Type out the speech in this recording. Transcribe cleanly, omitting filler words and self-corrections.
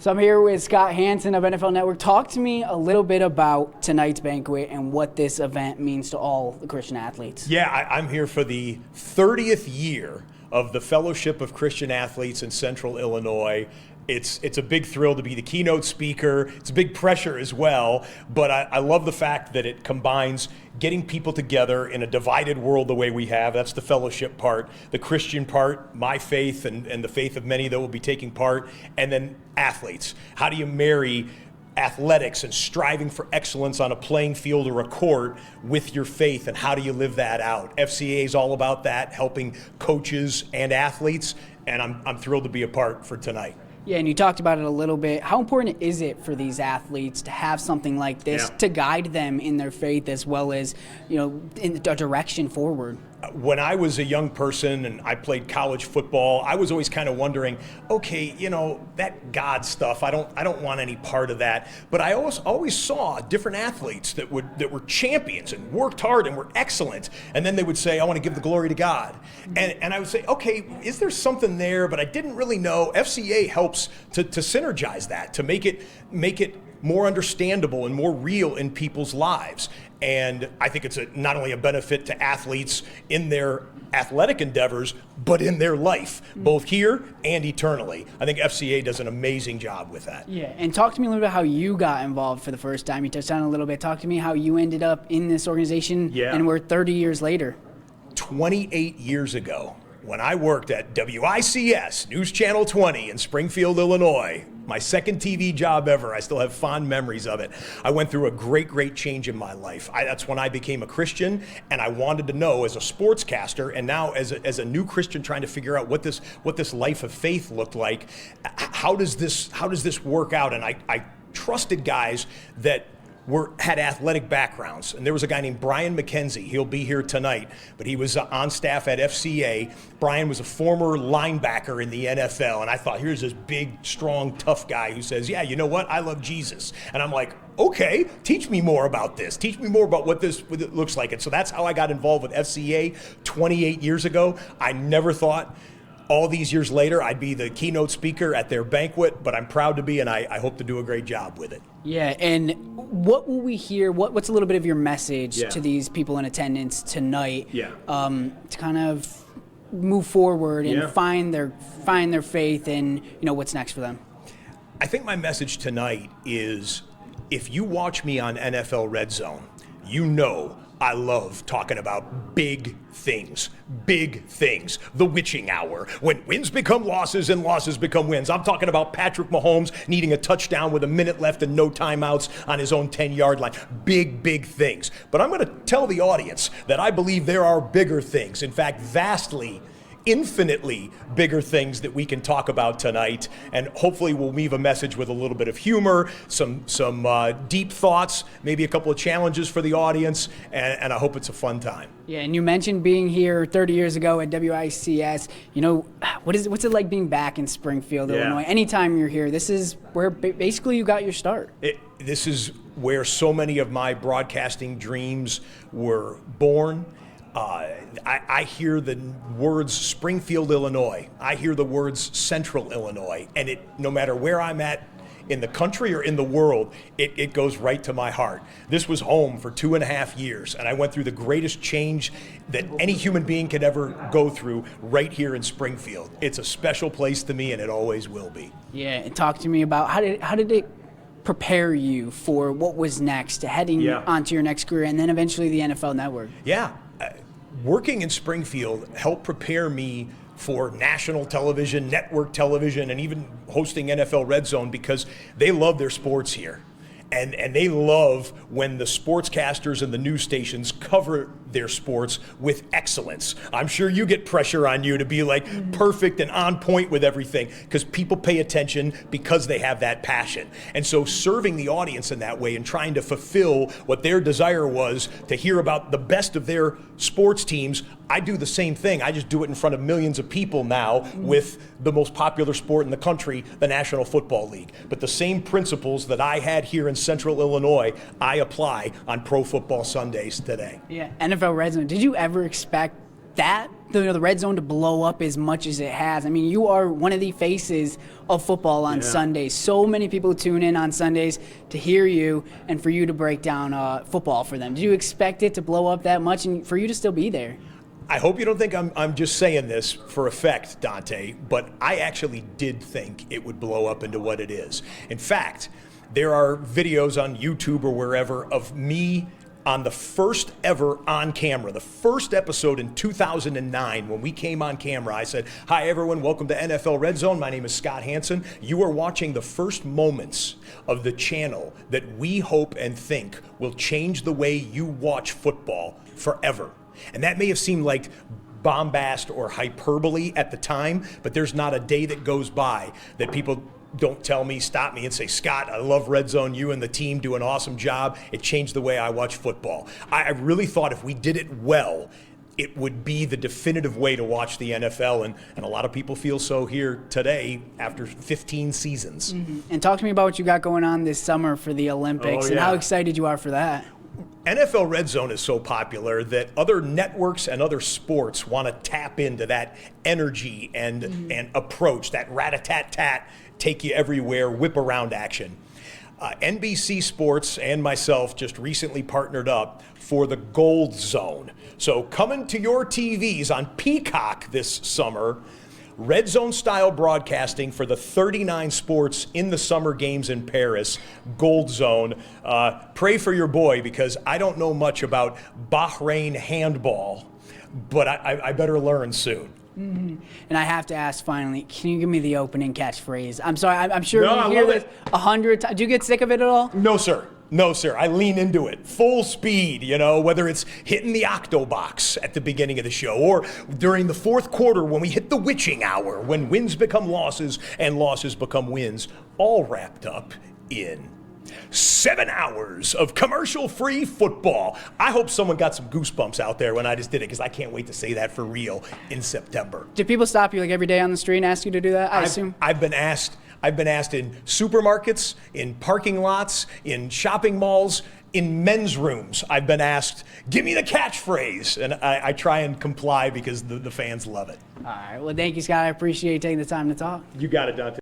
So I'm here with Scott Hanson of NFL Network. Talk to me a little bit about tonight's banquet and what this event means to all the Christian athletes. Yeah, I'm here for the 30th year of the Fellowship of Christian Athletes in Central Illinois. It's a big thrill to be the keynote speaker. It's a big pressure as well, but I love the fact that it combines getting people together in a divided world the way we have. That's the fellowship part. The Christian part, my faith and the faith of many that will be taking part, and then athletes. How do you marry athletics and striving for excellence on a playing field or a court with your faith, and how do you live that out? FCA is all about that, helping coaches and athletes, and I'm thrilled to be a part for tonight. Yeah, and you talked about it a little bit. How important is it for these athletes to have something like this to guide them in their faith as well as, in a direction forward? When I was a young person and I played college football, I was always kind of wondering, okay, that God stuff, I don't want any part of that. But I always saw different athletes that were champions and worked hard and were excellent. And then they would say, I want to give the glory to God. And I would say, okay, is there something there? But I didn't really know. FCA helps to synergize that, to make it more understandable and more real in people's lives. And I think it's not only a benefit to athletes in their athletic endeavors, but in their life, both here and eternally. I think FCA does an amazing job with that. Yeah, and talk to me a little bit how you got involved for the first time. You touched on it a little bit. Talk to me how you ended up in this organization, and we're 30 years later. 28 years ago, when I worked at WICS, News Channel 20 in Springfield, Illinois, my second TV job ever. I still have fond memories of it. I went through a great change in my life. That's when I became a Christian, and I wanted to know as a sportscaster, and now as a new Christian trying to figure out what this life of faith looked like. How does this work out? And I trusted guys that had athletic backgrounds. And there was a guy named Brian McKenzie. He'll be here tonight, but he was on staff at FCA. Brian was a former linebacker in the NFL, and I thought, here's this big, strong, tough guy who says, yeah, you know what? I love Jesus. And I'm like, okay, teach me more about this. Teach me more about what it looks like. And so that's how I got involved with FCA 28 years ago. I never thought all these years later I'd be the keynote speaker at their banquet, but I'm proud to be, and I hope to do a great job with it. Yeah, and what will we hear? What's a little bit of your message to these people in attendance tonight to kind of move forward and find their faith and what's next for them? I think my message tonight is, if you watch me on NFL Red Zone, I love talking about big things. The witching hour, when wins become losses and losses become wins. I'm talking about Patrick Mahomes needing a touchdown with a minute left and no timeouts on his own 10-yard line. Big things. But I'm going to tell the audience that I believe there are bigger things. In fact, infinitely bigger things that we can talk about tonight, and hopefully we'll weave a message with a little bit of humor, some deep thoughts, maybe a couple of challenges for the audience, and I hope it's a fun time. Yeah, and you mentioned being here 30 years ago at WICS. What's it like being back in Springfield, Illinois? Anytime you're here, this is where basically you got your start. This is where so many of my broadcasting dreams were born. I hear the words Springfield, Illinois. I hear the words Central Illinois. And no matter where I'm at in the country or in the world, it goes right to my heart. This was home for 2.5 years, and I went through the greatest change that any human being could ever go through right here in Springfield. It's a special place to me, and it always will be. Yeah, and talk to me about how did it prepare you for what was next, heading onto your next career, and then eventually the NFL Network? Yeah. Working in Springfield helped prepare me for national television, network television, and even hosting NFL Red Zone, because they love their sports here. And they love when the sportscasters and the news stations cover their sports with excellence. I'm sure you get pressure on you to be like perfect and on point with everything, because people pay attention because they have that passion. And so serving the audience in that way and trying to fulfill what their desire was to hear about the best of their sports teams, I do the same thing. I just do it in front of millions of people now with the most popular sport in the country, the National Football League. But the same principles that I had here in Central Illinois, I apply on Pro Football Sundays today. Yeah, NFL Red Zone. Did you ever expect the red zone to blow up as much as it has. I mean, you are one of the faces of football on Sundays. So many people tune in on Sundays to hear you and for you to break down football for them. Do you expect it to blow up that much and for you to still be there? I hope you don't think I'm just saying this for effect, Dante, but I actually did think it would blow up into what it is. In fact, there are videos on YouTube or wherever of me on the first ever on camera, the first episode in 2009, when we came on camera. I said, "Hi everyone, welcome to NFL Red Zone. My name is Scott Hanson. You are watching the first moments of the channel that we hope and think will change the way you watch football forever." And that may have seemed like bombast or hyperbole at the time, but there's not a day that goes by that people don't stop me and say, "Scott, I love Red Zone. You and the team do an awesome job. It changed the way I watch football." I really thought if we did it well, it would be the definitive way to watch the NFL, and a lot of people feel so here today after 15 seasons. Mm-hmm. And talk to me about what you got going on this summer for the Olympics and how excited you are for that. NFL Red Zone is so popular that other networks and other sports want to tap into that energy and approach, that rat-a-tat-tat, take you everywhere, whip around action. NBC Sports and myself just recently partnered up for the Gold Zone. So coming to your TVs on Peacock this summer, Red Zone style broadcasting for the 39 sports in the summer games in Paris, Gold Zone. Pray for your boy, because I don't know much about Bahrain handball, but I better learn soon. Mm-hmm. And I have to ask finally, can you give me the opening catchphrase? I'm sorry, I'm sure you hear this 100 times. Do you get sick of it at all? No, sir. No, sir. I lean into it full speed, whether it's hitting the octo box at the beginning of the show or during the fourth quarter when we hit the witching hour, when wins become losses and losses become wins, all wrapped up in 7 hours of commercial-free football. I hope someone got some goosebumps out there when I just did it, because I can't wait to say that for real in September. Do people stop you like every day on the street and ask you to do that? I assume. I've been asked in supermarkets, in parking lots, in shopping malls, in men's rooms. I've been asked, "Give me the catchphrase," and I try and comply because the fans love it. All right. Well, thank you, Scott. I appreciate you taking the time to talk. You got it, Dante.